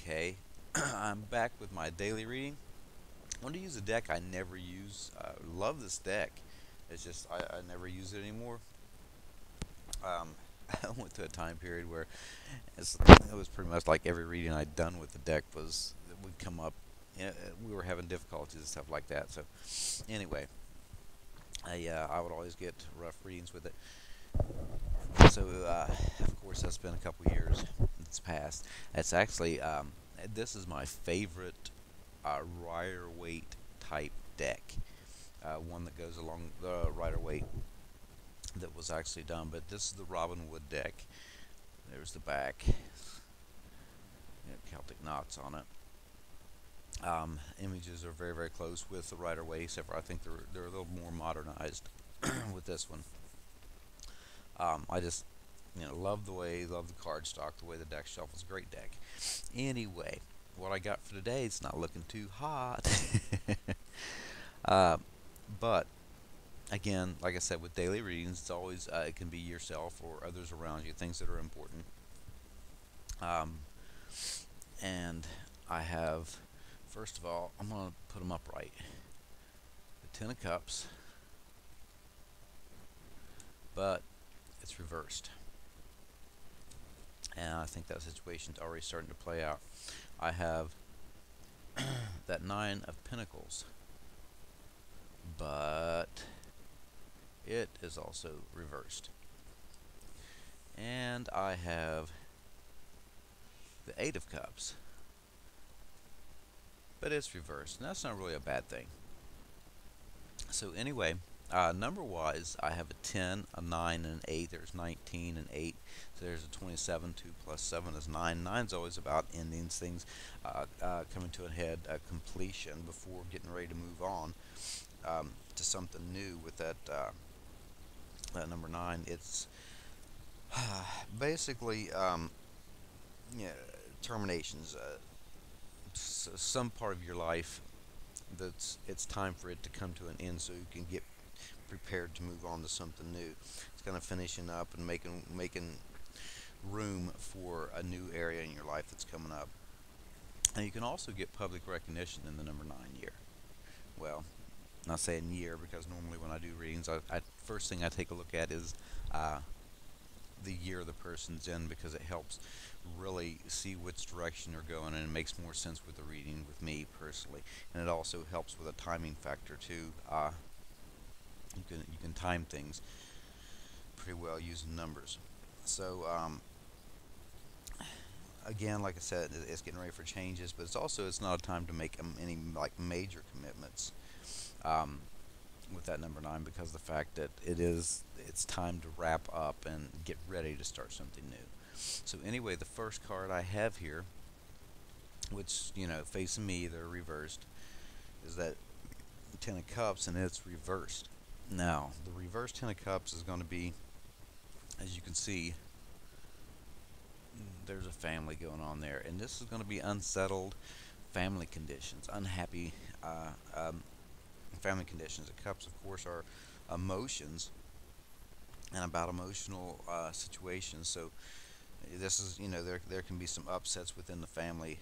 Okay, I'm back with my daily reading. I want to use a deck I never use. Love this deck. It's just I never use it anymore. Um, I went through a time period where it was pretty much like every reading I'd done with the deck was would come up. We were having difficulties and stuff like that. So anyway, I would always get rough readings with it. So of course that's been a couple years that's passed. It's actually this is my favorite Rider Waite type deck. One that goes along the Rider Waite that was actually done, but this is the Robin Wood deck. There's the back, Celtic knots on it. Images are very close with the Rider Waite, except for I think they're a little more modernized with this one. I just love love the card stock, the way the deck shuffles. Great deck. Anyway, what I got for today, it's not looking too hot. uh, but again, like I said, with daily readings, it's always it can be yourself or others around you, things that are important. Um, and I have, first of all, I'm gonna put them upright. The Ten of Cups, but it's reversed, and I think that situation's already starting to play out. I have that Nine of Pentacles, but it is also reversed. And I have the Eight of Cups, but it's reversed. And that's not really a bad thing. So anyway, number wise, I have a 10, a 9, and an 8. There's 19 and 8. So there's a 27. 2 plus 7 is 9. 9's always about endings, things coming to a head, a completion before getting ready to move on to something new with that number 9. It's basically yeah, terminations. Some part of your life that's it's time for it to come to an end so you can get prepared to move on to something new. It's kind of finishing up and making room for a new area in your life that's coming up. And you can also get public recognition in the number 9 year. Well, not saying year, because normally when I do readings, first thing I take a look at is uh, the year the person's in, because it helps really see which direction they're going, and it makes more sense with the reading with me personally. And it also helps with a timing factor too. You can time things pretty well using numbers. So again, like I said, it's getting ready for changes, but it's not a time to make any like major commitments with that number 9, because of the fact that it's time to wrap up and get ready to start something new. So anyway, the first card I have here, which facing me, they're reversed, is that Ten of Cups, and it's reversed. Now, the reverse Ten of Cups is going to be, as you can see, there's a family going on there, and this is going to be unsettled family conditions, unhappy family conditions. The cups, of course, are emotions and about emotional situations. So this is, there can be some upsets within the family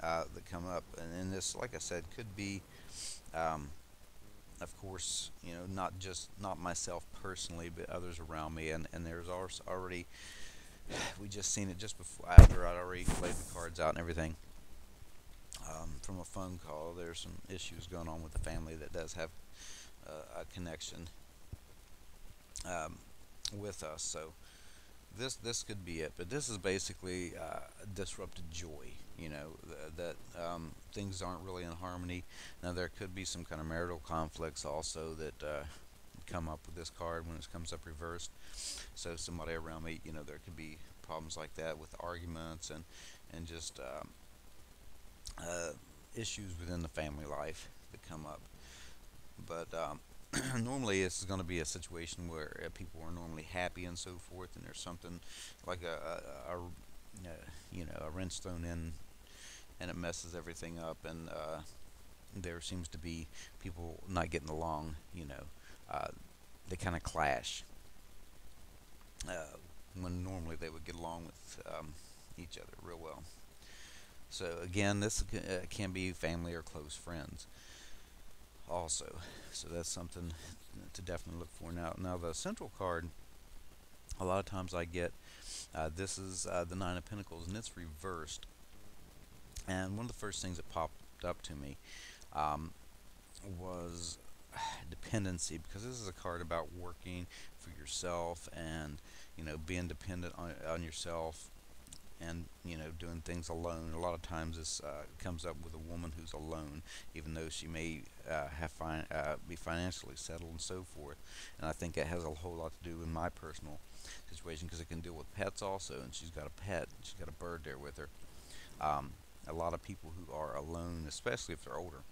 that come up, and this, like I said, could be of course, not myself personally, but others around me, and there's already, we just seen it just before, after I'd already laid the cards out and everything. From a phone call, there's some issues going on with the family that does have a connection with us. So this could be it, but this is basically disrupted joy. That things aren't really in harmony. Now there could be some kind of marital conflicts also that come up with this card when it comes up reversed. So somebody around me, there could be problems like that with arguments and just issues within the family life that come up. But normally this is going to be a situation where people are normally happy and so forth, and there's something like a wrench thrown in, and it messes everything up, and there seems to be people not getting along. Uh, they kind of clash when normally they would get along with each other real well. So again, this can be family or close friends also. So that's something to definitely look for. Now the central card, a lot of times I get this is the Nine of Pentacles, and it's reversed. And one of the first things that popped up to me um, was dependency, because this is a card about working for yourself and being dependent on yourself, and doing things alone. A lot of times this comes up with a woman who's alone, even though she may be financially settled and so forth. And I think it has a whole lot to do with my personal situation, because it can deal with pets also. And she's got a pet, she's got a bird there with her. um, a lot of people who are alone, especially if they're older,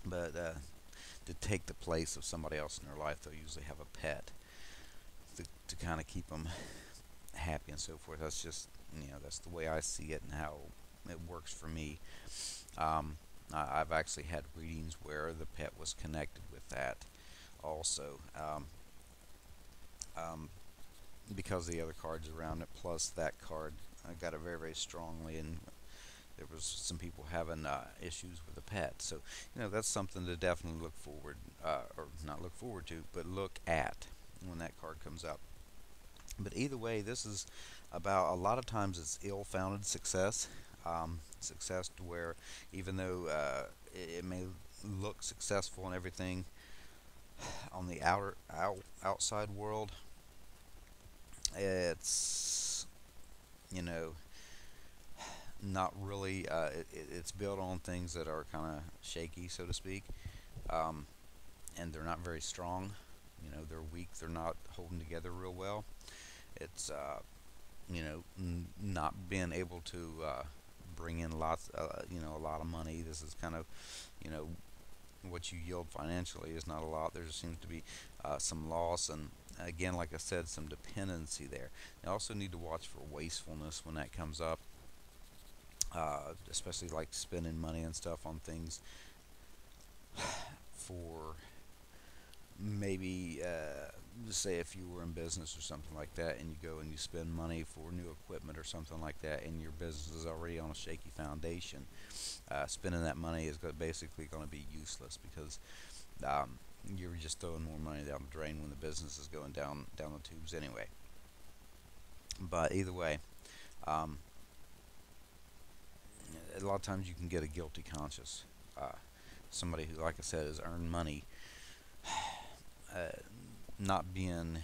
but to take the place of somebody else in their life, they'll usually have a pet to kind of keep them happy and so forth. That's just, that's the way I see it and how it works for me. I've actually had readings where the pet was connected with that also, um, because of the other cards around it, plus that card. I got it very, very strongly, and there was some people having issues with a pet. So, that's something to definitely look forward, or not look forward to, but look at when that card comes up. But either way, this is about, a lot of times it's ill-founded success. Success to where, even though it may look successful and everything on the outside world, it's, you know not really. It's built on things that are kind of shaky, so to speak, um, and they're not very strong. They're weak. They're not holding together real well. It's not being able to bring in a lot of money. This is kind of, you know, what you yield financially is not a lot. There just seems to be some loss, and again, like I said, some dependency there. You also need to watch for wastefulness when that comes up, especially like spending money and stuff on things for maybe, just say if you were in business or something like that, and you go and you spend money for new equipment or something like that, and your business is already on a shaky foundation. Spending that money is basically going to be useless, because um, you're just throwing more money down the drain when the business is going down the tubes anyway. But either way, um, a lot of times you can get a guilty conscience. Uh, Somebody who, like I said, has earned money, uh, not being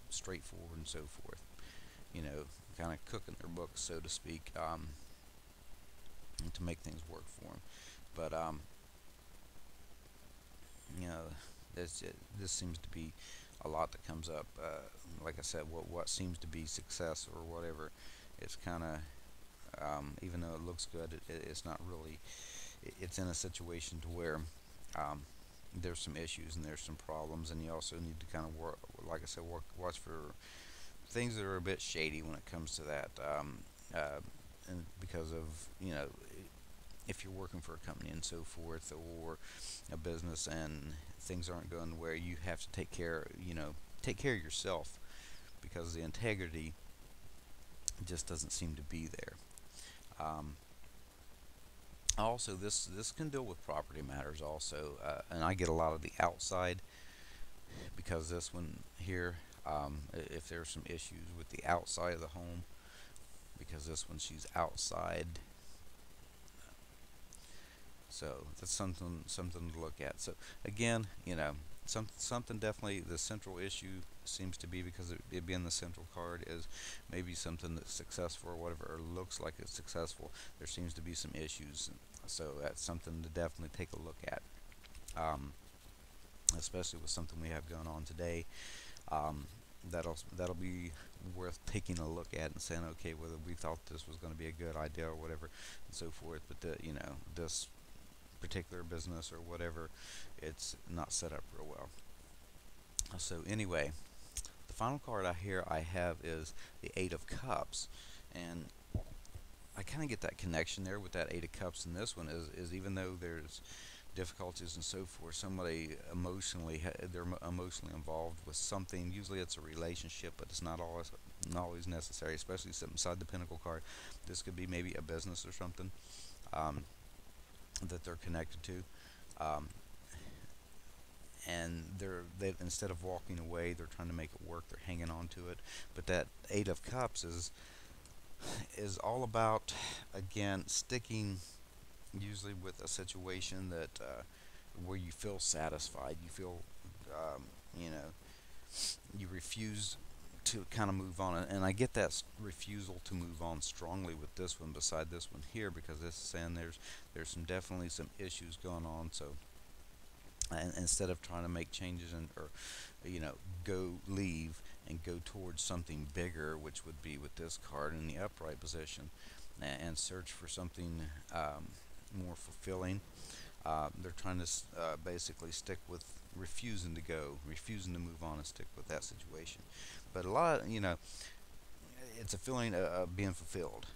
straightforward and so forth. Kind of cooking their books, so to speak, to make things work for them. But you know, this seems to be a lot that comes up. Like I said, what seems to be success or whatever, it's kind of, even though it looks good, it's not really. It's in a situation to where um, there's some issues and there's some problems, and you also need to kind of work, like I said, watch for things that are a bit shady when it comes to that. Uh, and because of, if you're working for a company and so forth, or a business, and things aren't going where you have to take care of yourself, because the integrity just doesn't seem to be there. Um, Also, this can deal with property matters also, and I get a lot of the outside, because this one here, if there's some issues with the outside of the home, because this one, she's outside. So that's something to look at. So again, something definitely, the central issue seems to be, because it being the central card, is maybe something that's successful or whatever, or looks like it's successful. There seems to be some issues, so that's something to definitely take a look at, um, especially with something we have going on today. Um, that'll be worth taking a look at and saying, okay, whether we thought this was going to be a good idea or whatever, and so forth. But this particular business or whatever, it's not set up real well. So anyway, the final card I have is the Eight of Cups, and I kind of get that connection there with that Eight of Cups, and this one is even though there's difficulties and so forth. Somebody emotionally, they're emotionally involved with something. Usually it's a relationship, but it's not always necessary, especially sitting beside the Pinnacle card. This could be maybe a business or something um, that they're connected to. Um, and they instead of walking away, they're trying to make it work. They're hanging on to it. But that Eight of Cups is all about, again, sticking usually with a situation that where you feel satisfied, you feel um, you know you refuse to kind of move on. And I get that refusal to move on strongly with this one beside this one here, because this is saying there's definitely some issues going on. So and instead of trying to make changes and or go leave and go towards something bigger, which would be with this card in the upright position, and search for something more fulfilling. They're trying to basically stick with refusing to go, refusing to move on, and stick with that situation. But a lot, it's a feeling of being fulfilled.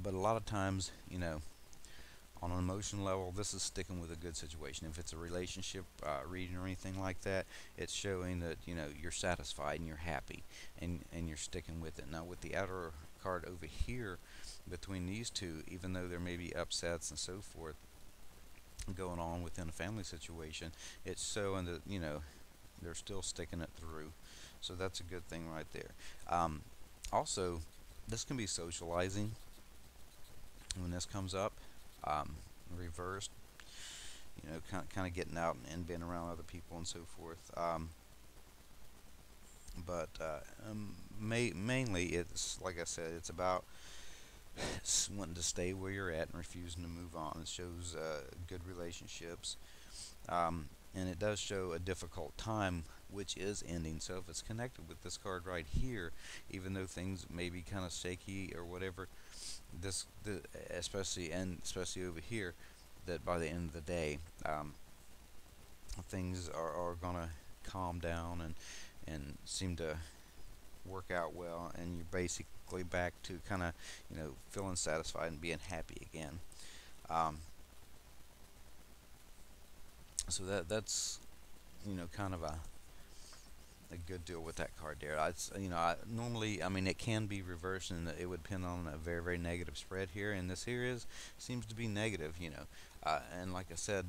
But a lot of times, on an emotional level, this is sticking with a good situation. If it's a relationship reading or anything like that, it's showing that you're satisfied and you're happy, and you're sticking with it. Now, with the outer card over here, between these two, even though there may be upsets and so forth going on within a family situation, it's showing that they're still sticking it through. So that's a good thing right there. Also, this can be socializing when this comes up. Um, Reversed, kind of getting out and being around other people and so forth. But mainly, it's like I said, it's about wanting to stay where you're at and refusing to move on. It shows good relationships, and it does show a difficult time, which is ending. So if it's connected with this card right here, even though things may be kind of shaky or whatever, especially over here, that by the end of the day, things are gonna calm down and seem to work out well, and you're basically back to kind of feeling satisfied and being happy again. Um, so that's kind of a good deal with that card there. Normally, I mean, it can be reversed, and it would depend on a very, very negative spread here. And this here seems to be negative, and like I said,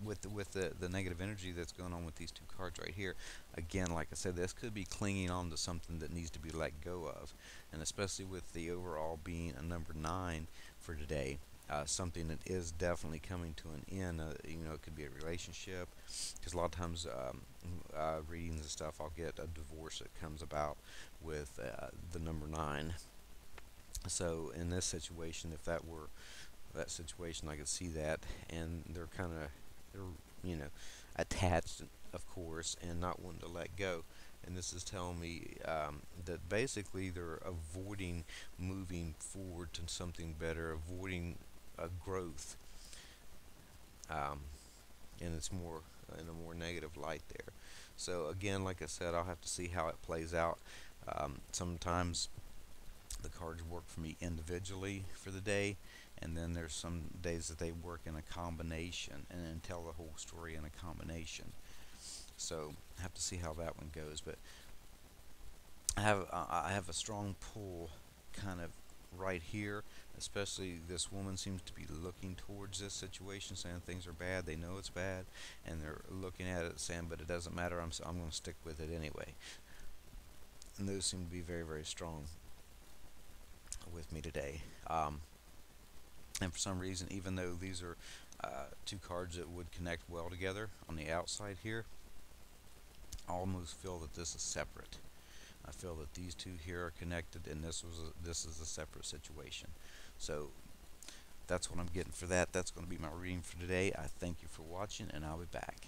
with the negative energy that's going on with these two cards right here, again, like I said, this could be clinging on to something that needs to be let go of, and especially with the overall being a number 9 for today. Something that is definitely coming to an end. It could be a relationship, because a lot of times readings and stuff, I'll get a divorce that comes about with the number 9. So in this situation, if that were that situation, I could see that, and they're attached, of course, and not wanting to let go. And this is telling me that basically they're avoiding moving forward to something better, avoiding growth, um, and it's more in a more negative light there. So again, like I said, I'll have to see how it plays out. Sometimes the cards work for me individually for the day, and then there's some days that they work in a combination and then tell the whole story in a combination. So I have to see how that one goes. But I have a strong pull kind of right here, especially this woman seems to be looking towards this situation, saying things are bad. They know it's bad, and they're looking at it saying, but it doesn't matter. I'm going to stick with it anyway. And those seem to be very, very strong with me today. And for some reason, even though these are two cards that would connect well together on the outside here, I almost feel that this is separate. I feel that these two here are connected, and this is a separate situation. So that's what I'm getting for that. That's going to be my reading for today. I thank you for watching, and I'll be back.